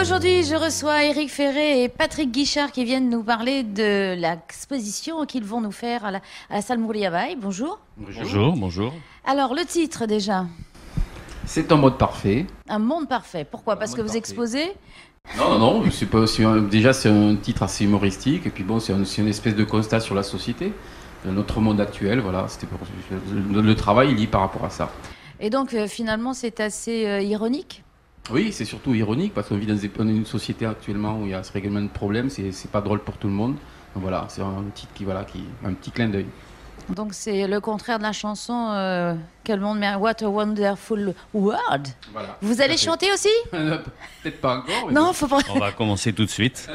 Aujourd'hui, je reçois Éric Ferré et Patrick Guichard qui viennent nous parler de l'exposition qu'ils vont nous faire à la salle Mouriavaille. Bonjour. Bonjour, bonjour. Alors, le titre déjà? C'est un monde parfait. Un monde parfait. Pourquoi? Parce que vous exposez? Non, c'est pas aussi déjà c'est un titre assez humoristique et puis bon, c'est une espèce de constat sur la société, notre monde actuel, voilà. C'était le travail il lie par rapport à ça. Et donc, finalement, c'est assez ironique? Oui, c'est surtout ironique parce qu'on vit dans une société actuellement où il y a ce règlement de problèmes, c'est pas drôle pour tout le monde. Donc voilà, c'est un titre qui un petit clin d'œil. Donc c'est le contraire de la chanson Quel monde, what a wonderful world. Voilà, vous allez chanter aussi? Peut-être pas encore. Mais non, faut pas. On va commencer tout de suite.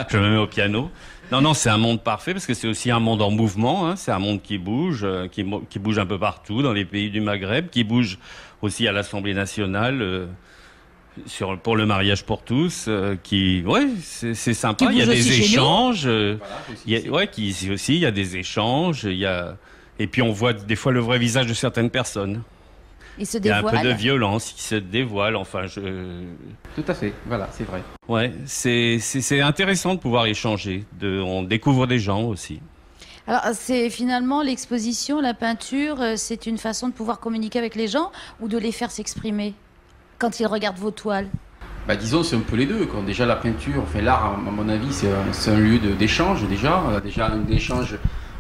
Je me mets au piano. Non, c'est un monde parfait parce que c'est aussi un monde en mouvement. Hein. C'est un monde qui bouge un peu partout dans les pays du Maghreb, qui bouge aussi à l'Assemblée nationale. Pour le mariage pour tous, c'est sympa. Il y a des échanges. Il y a des échanges. Et puis on voit des fois le vrai visage de certaines personnes. Il se dévoile. Il y a un peu de violence qui se dévoile. Enfin, Tout à fait. Voilà, c'est vrai. Ouais, c'est intéressant de pouvoir échanger. On découvre des gens aussi. Alors, c'est finalement l'exposition, la peinture, c'est une façon de pouvoir communiquer avec les gens ou de les faire s'exprimer quand ils regardent vos toiles? Disons, c'est un peu les deux. Quand déjà la peinture, l'art, à mon avis, c'est un lieu d'échange déjà. Un échange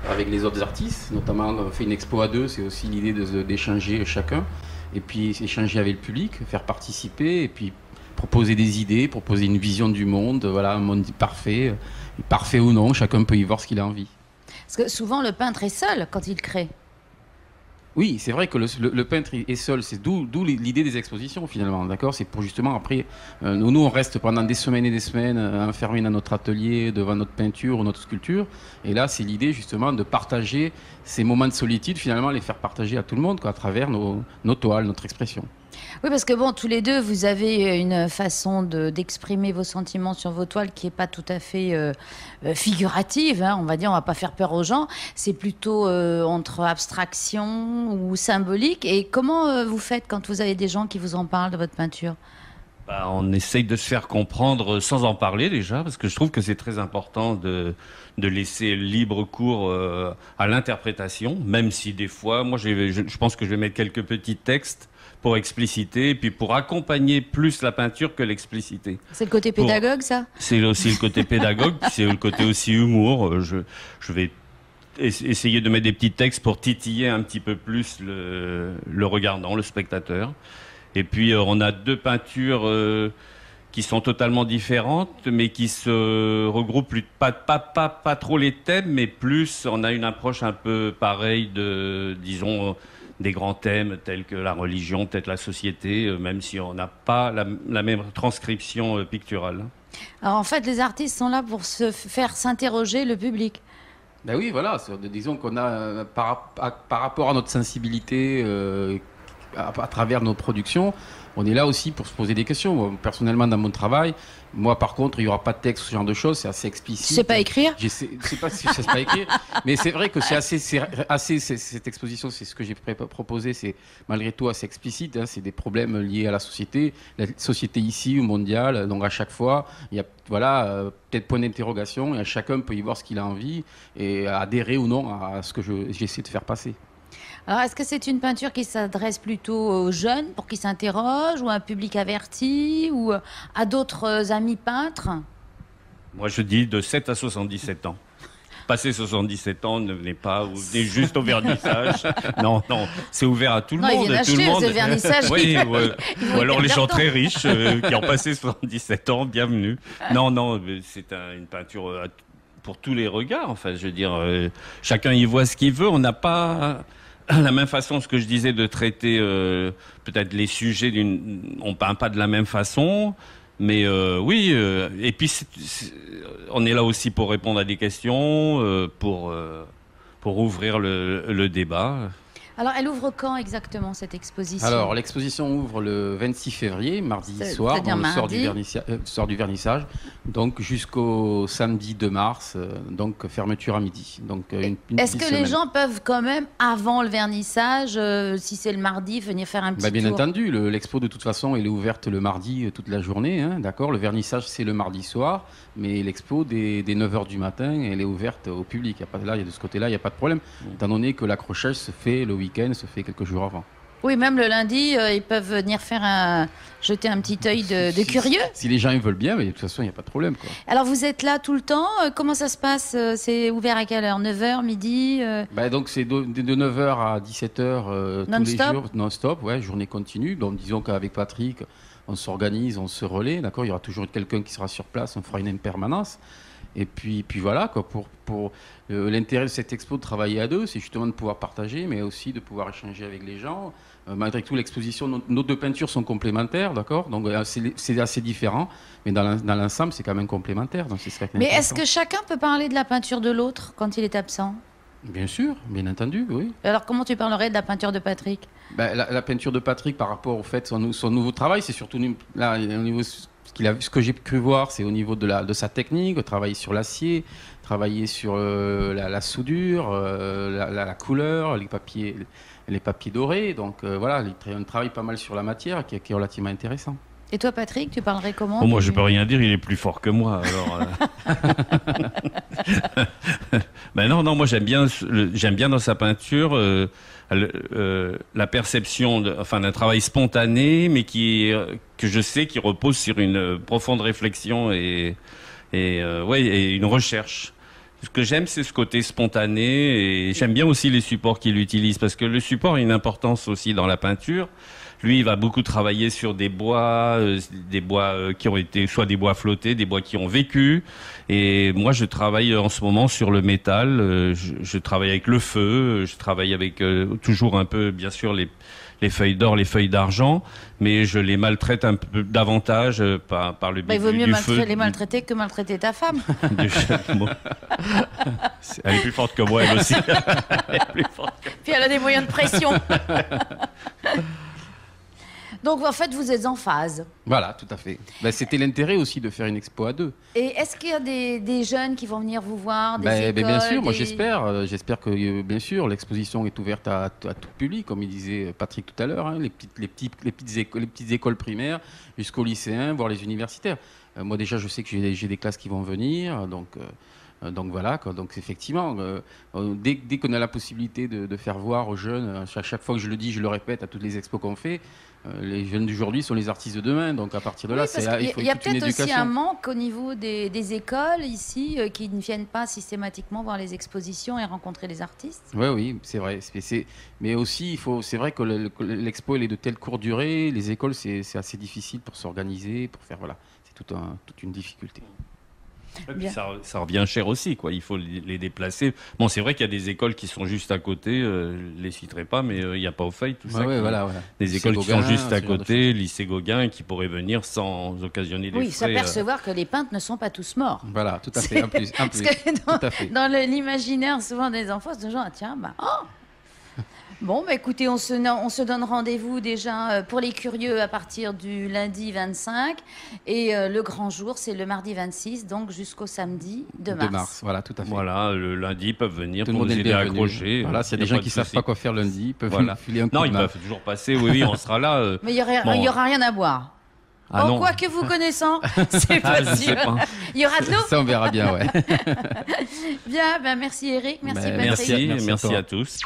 avec les autres artistes, notamment on fait une expo à deux, c'est aussi l'idée d'échanger chacun. Et puis échanger avec le public, faire participer, et puis proposer des idées, proposer une vision du monde. Voilà, un monde parfait, parfait ou non, chacun peut y voir ce qu'il a envie. Parce que souvent le peintre est seul quand il crée. Oui, c'est vrai que le peintre est seul, c'est d'où l'idée des expositions finalement, d'accord? C'est pour justement après, nous on reste pendant des semaines et des semaines enfermés dans notre atelier, devant notre peinture ou notre sculpture, et là c'est l'idée justement de partager ces moments de solitude, finalement les faire partager à tout le monde, quoi, à travers nos toiles, notre expression. Oui, parce que bon, tous les deux, vous avez une façon d'exprimer vos sentiments sur vos toiles qui n'est pas tout à fait figurative, hein, on va dire, on va pas faire peur aux gens. C'est plutôt entre abstraction ou symbolique. Et comment vous faites quand vous avez des gens qui vous en parlent de votre peinture? On essaye de se faire comprendre sans en parler déjà, parce que je trouve que c'est très important de laisser libre cours à l'interprétation, même si des fois, moi je pense que je vais mettre quelques petits textes pour expliciter, et puis pour accompagner plus la peinture que l'expliciter. C'est le côté pédagogue, ça? C'est aussi le côté pédagogue, puis c'est le côté aussi humour. Je vais essayer de mettre des petits textes pour titiller un petit peu plus le regardant, le spectateur. Et puis on a deux peintures qui sont totalement différentes, mais qui se regroupent pas trop les thèmes, mais plus on a une approche un peu pareille disons, des grands thèmes tels que la religion, peut-être la société, même si on n'a pas la même transcription picturale. Alors en fait, les artistes sont là pour se faire s'interroger le public. Ben oui, voilà, disons qu'on a par rapport à notre sensibilité à travers nos productions, on est là aussi pour se poser des questions. Moi, personnellement, dans mon travail, moi, par contre, il n'y aura pas de texte, ce genre de choses, c'est assez explicite. Tu sais pas écrire? Je sais pas si je sais pas écrire, mais c'est vrai que c'est assez cette exposition, c'est ce que j'ai proposé, c'est malgré tout assez explicite. Hein, c'est des problèmes liés à la société ici ou mondiale. Donc à chaque fois, il y a peut-être point d'interrogation, et chacun peut y voir ce qu'il a envie et adhérer ou non à ce que j'essaie de faire passer. Alors, est-ce que c'est une peinture qui s'adresse plutôt aux jeunes pour qu'ils s'interrogent, ou à un public averti, ou à d'autres amis peintres? Moi, je dis de 7 à 77 ans. Passé 77 ans, ne venez pas, vous venez juste au vernissage. Non, c'est ouvert à tout le monde. Ils viennent acheter ce vernissage. Oui, ou alors les gens très riches qui ont passé 77 ans, bienvenue. Non, c'est une peinture pour tous les regards. Enfin, je veux dire, chacun y voit ce qu'il veut. On n'a pas la même façon, ce que je disais, de traiter peut-être les sujets on peint pas de la même façon, mais oui, et puis on est là aussi pour répondre à des questions, pour ouvrir le débat. Alors, elle ouvre quand exactement cette exposition? Alors, l'exposition ouvre le 26 février, mardi soir, c'est-à-dire le mardi. soir du vernissage, donc jusqu'au samedi 2 mars, donc fermeture à midi. Donc, Est-ce que les gens peuvent quand même, avant le vernissage, si c'est le mardi, venir faire un petit bien tour? entendu, l'expo de toute façon, elle est ouverte le mardi toute la journée, hein, d'accord. Le vernissage, c'est le mardi soir, mais l'expo, dès 9h du matin, elle est ouverte au public. De ce côté-là, il n'y a pas de problème, étant donné que l'accrochage se fait le week-end, se fait quelques jours avant. Oui, même le lundi, ils peuvent venir jeter un petit œil de curieux. Si les gens ils veulent bien, mais de toute façon, il n'y a pas de problème, quoi. Alors, vous êtes là tout le temps. Comment ça se passe? C'est ouvert à quelle heure? 9h, midi Donc, c'est de 9h à 17h tous les jours, non-stop, ouais, journée continue. Donc, disons qu'avec Patrick, on s'organise, on se relaie, d'accord. Il y aura toujours quelqu'un qui sera sur place, on fera une permanence. Et puis voilà, quoi, pour l'intérêt de cette expo de travailler à deux, c'est justement de pouvoir partager, mais aussi de pouvoir échanger avec les gens. Malgré tout, l'exposition, nos deux peintures sont complémentaires, d'accord. Donc c'est assez différent, mais dans l'ensemble, c'est quand même complémentaire. Donc, mais est-ce que chacun peut parler de la peinture de l'autre quand il est absent? Bien sûr, bien entendu, oui. Alors comment tu parlerais de la peinture de Patrick? La peinture de Patrick par rapport au fait son nouveau travail, c'est surtout là, au niveau... Ce que j'ai pu voir, c'est au niveau de sa technique, travailler sur l'acier, travailler sur la soudure, la couleur, les papiers dorés. Donc voilà, il travaille pas mal sur la matière qui est relativement intéressant. Et toi, Patrick, tu parlerais comment? Moi, je peux rien dire, il est plus fort que moi. Alors, non, moi j'aime bien dans sa peinture la perception d'un travail spontané, mais que je sais qui repose sur une profonde réflexion et une recherche. Ce que j'aime, c'est ce côté spontané, et j'aime bien aussi les supports qu'il utilise, parce que le support a une importance aussi dans la peinture. Lui, il va beaucoup travailler sur des bois qui ont été soit des bois flottés, des bois qui ont vécu. Et moi, je travaille en ce moment sur le métal. Je travaille avec le feu. Je travaille avec toujours un peu, bien sûr, les feuilles d'or, les feuilles d'argent, mais je les maltraite un peu davantage par le biais du feu. Il vaut mieux les maltraiter que maltraiter ta femme. Elle est plus forte que moi, elle aussi. Elle est plus forte que... Puis elle a des moyens de pression. Donc, en fait, vous êtes en phase. Voilà, tout à fait. C'était l'intérêt aussi de faire une expo à deux. Et est-ce qu'il y a des jeunes qui vont venir vous voir, des écoles, bien sûr, moi j'espère. J'espère que, bien sûr, l'exposition est ouverte à tout public, comme il disait Patrick tout à l'heure, hein, les petites écoles primaires jusqu'aux lycéens, voire les universitaires. Moi, déjà, je sais que j'ai des classes qui vont venir, donc voilà, quoi. Donc effectivement, dès qu'on a la possibilité de faire voir aux jeunes, à chaque fois que je le dis, je le répète à toutes les expos qu'on fait, les jeunes d'aujourd'hui sont les artistes de demain. Donc à partir de là, il y a peut-être aussi un manque au niveau des écoles ici qui ne viennent pas systématiquement voir les expositions et rencontrer les artistes. Oui, c'est vrai. Mais aussi, c'est vrai que l'expo elle est de telle courte durée. Les écoles, c'est assez difficile pour s'organiser, pour faire c'est toute une difficulté. Et puis ça revient cher aussi, quoi. Il faut les déplacer. Bon, c'est vrai qu'il y a des écoles qui sont juste à côté, je les citerai pas, mais il n'y a pas au fait tout ça. Voilà. Des écoles qui sont juste à côté, lycée Gauguin, qui pourraient venir sans occasionner des frais. Oui, s'apercevoir que les peintres ne sont pas tous morts. Voilà, tout à fait. En plus. Parce que dans l'imaginaire souvent des enfants, c'est toujours Bon, écoutez, on se donne rendez-vous déjà pour les curieux à partir du lundi 25 et le grand jour, c'est le mardi 26, donc jusqu'au samedi 2 mars. 2 mars, voilà, tout à fait. Voilà, le lundi, ils peuvent venir pour nous aider à accrocher. Voilà, s'il y a des gens qui ne savent pas quoi faire lundi, ils peuvent filer un coup de main. Non, ils peuvent toujours passer, oui, on sera là. Mais il n'y aura rien à boire. Quoi que vous connaissant, c'est possible. Il y aura de l'eau. Ça, on verra bien, ouais. Bien, merci Eric, merci Patrick. Merci à tous.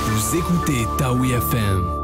Vous écoutez Taoui FM.